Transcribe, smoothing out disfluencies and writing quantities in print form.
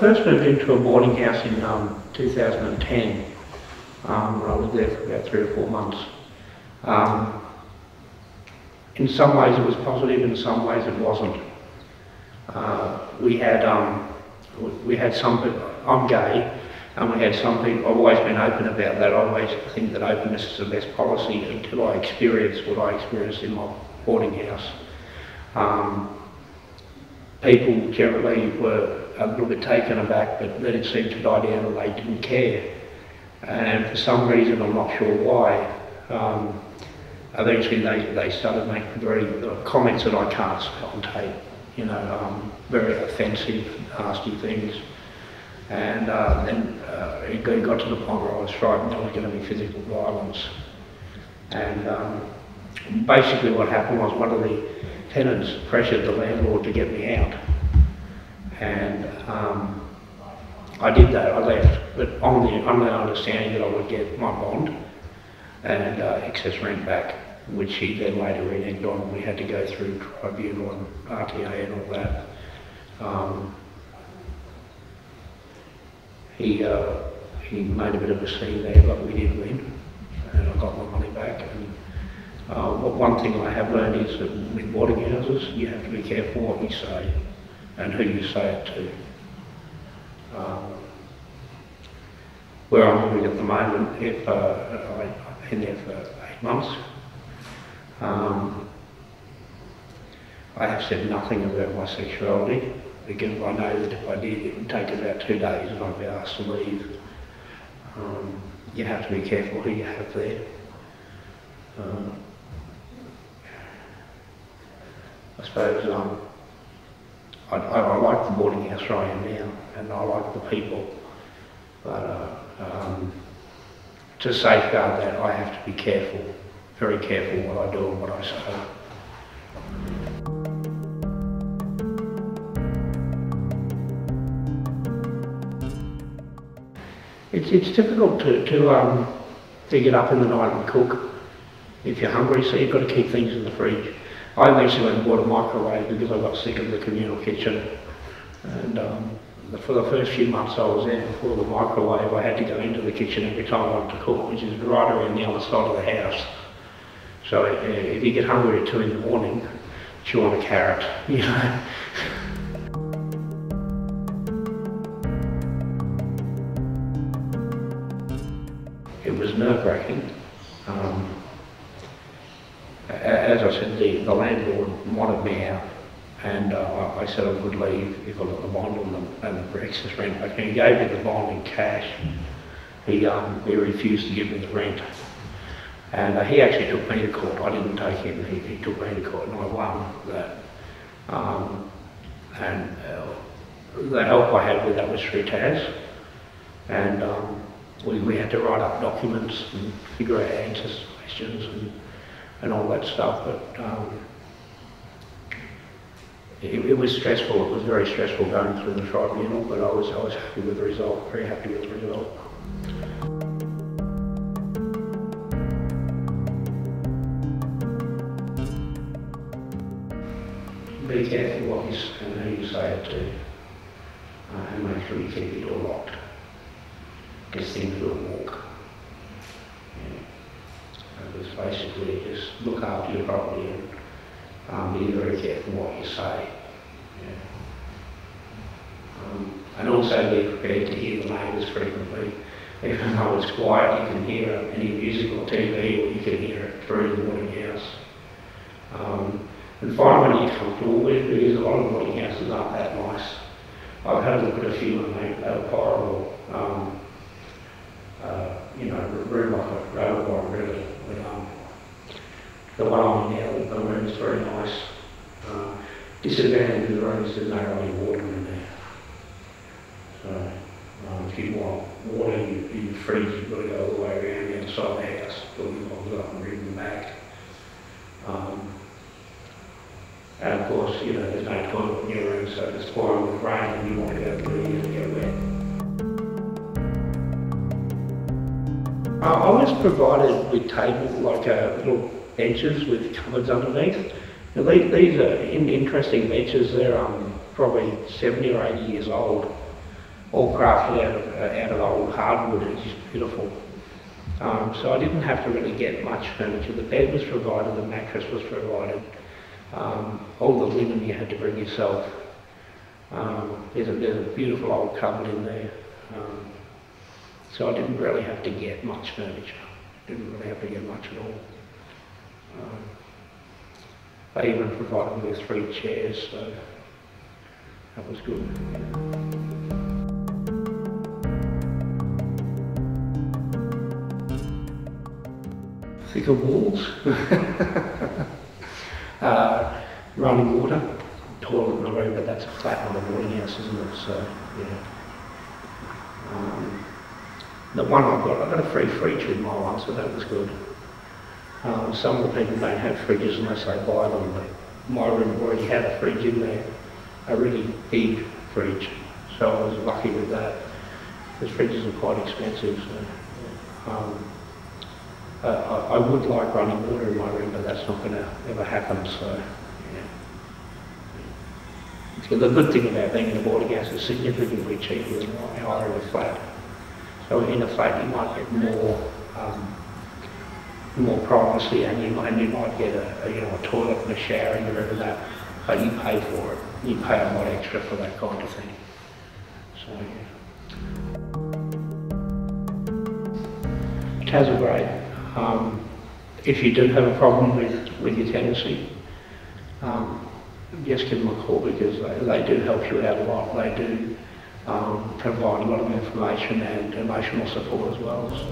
first moved into a boarding house in 2010. I was there for about 3 or 4 months. In some ways it was positive, in some ways it wasn't. We had some people, I'm gay, and we had some people, I've always been open about that. I always think that openness is the best policy until I experienced what I experienced in my boarding house. People generally were a little bit taken aback, but then it seemed to die down and they didn't care. And for some reason, I'm not sure why, eventually they started making very comments that I can't say on tape, you know, very offensive, nasty things. And then it got to the point where I was frightened there was going to be physical violence. And basically what happened was one of the tenants pressured the landlord to get me out. And I did that, I left, but on the understanding that I would get my bond and excess rent back, which he then later reneged on. We had to go through Tribunal and RTA and all that. He made a bit of a scene there, but we did win, and I got my money back. And one thing I have learned is that with boarding houses, you have to be careful what you say and who you say it to. Where I'm living at the moment, I've been there for 8 months. I have said nothing about my sexuality, because I know that if I did, it would take about 2 days and I'd be asked to leave. You have to be careful who you have there. I suppose I like the boarding house where I am now, and I like the people, but to safeguard that, I have to be careful, very careful what I do and what I say. It's difficult to get up in the night and cook if you're hungry, so you've got to keep things in the fridge. I eventually went and bought a microwave because I got sick of the communal kitchen, and for the first few months I was there before the microwave, I had to go into the kitchen every time I wanted to cook, which is right around the other side of the house. So if you get hungry at 2 in the morning, chew on a carrot, you know. It was nerve-wracking. As I said, the landlord wanted me out, and I said I would leave if I got the bond on them and the excess rent back. And he gave me the bond in cash. He refused to give me the rent, and he actually took me to court. I didn't take him. He took me to court, and I won that. And the help I had with that was through TAS, and we had to write up documents and figure out answers to questions and all that stuff, but it was stressful. It was very stressful going through the tribunal, but I was happy with the result, very happy with the result. Be careful what you say and who you say it to, and make sure you keep your door locked, because things will walk. It's basically just look after your property and be very careful what you say. Yeah. And also be prepared to hear the neighbours frequently. Even though it's quiet, you can hear any music or TV, or you can hear it through the boarding house. And find one you're comfortable with, because a lot of boarding houses aren't that nice. I've had a look at a few and they were horrible. You know, room like a railway bar, really. But the one I'm in now, the room is very nice. Disadvantage of the room is there's no running water in there. So if you want water in your fridge, you've got to go all the way around the outside of the house, fill your bottles up and bring them back. And of course, you know, there's no toilet in your room, so if it's pouring with rain and you want to go through, you have to get wet. I was provided with tables, like little benches with cupboards underneath. Now these are interesting benches. They're probably 70 or 80 years old, all crafted out of old hardwood. It's just beautiful. So I didn't have to really get much furniture. The bed was provided, the mattress was provided, all the linen you had to bring yourself. There's a beautiful old cupboard in there. So I didn't really have to get much furniture. Didn't really have to get much at all. They even provided me with 3 chairs, so that was good. Thicker walls, running water, toilet in the room, but that's a flat on the boarding house, isn't it? So, yeah. The one I've got a free fridge with my one, so that was good. Some of the people don't have fridges unless they buy them, but my room already had a fridge in there, a really big fridge, so I was lucky with that. Because fridges are quite expensive, so I would like running water in my room, but that's not going to ever happen, so yeah. So the good thing about being in a boarding house is significantly cheaper than hiring a flat. So in a flat you might get more privacy, and you might get a toilet and a shower and whatever that, but you pay for it. You pay a lot extra for that kind of thing. So yeah. TAS are great. If you do have a problem with your tenancy, just give them a call, because they do help you out a lot. They do provide a lot of information and emotional support as well. So.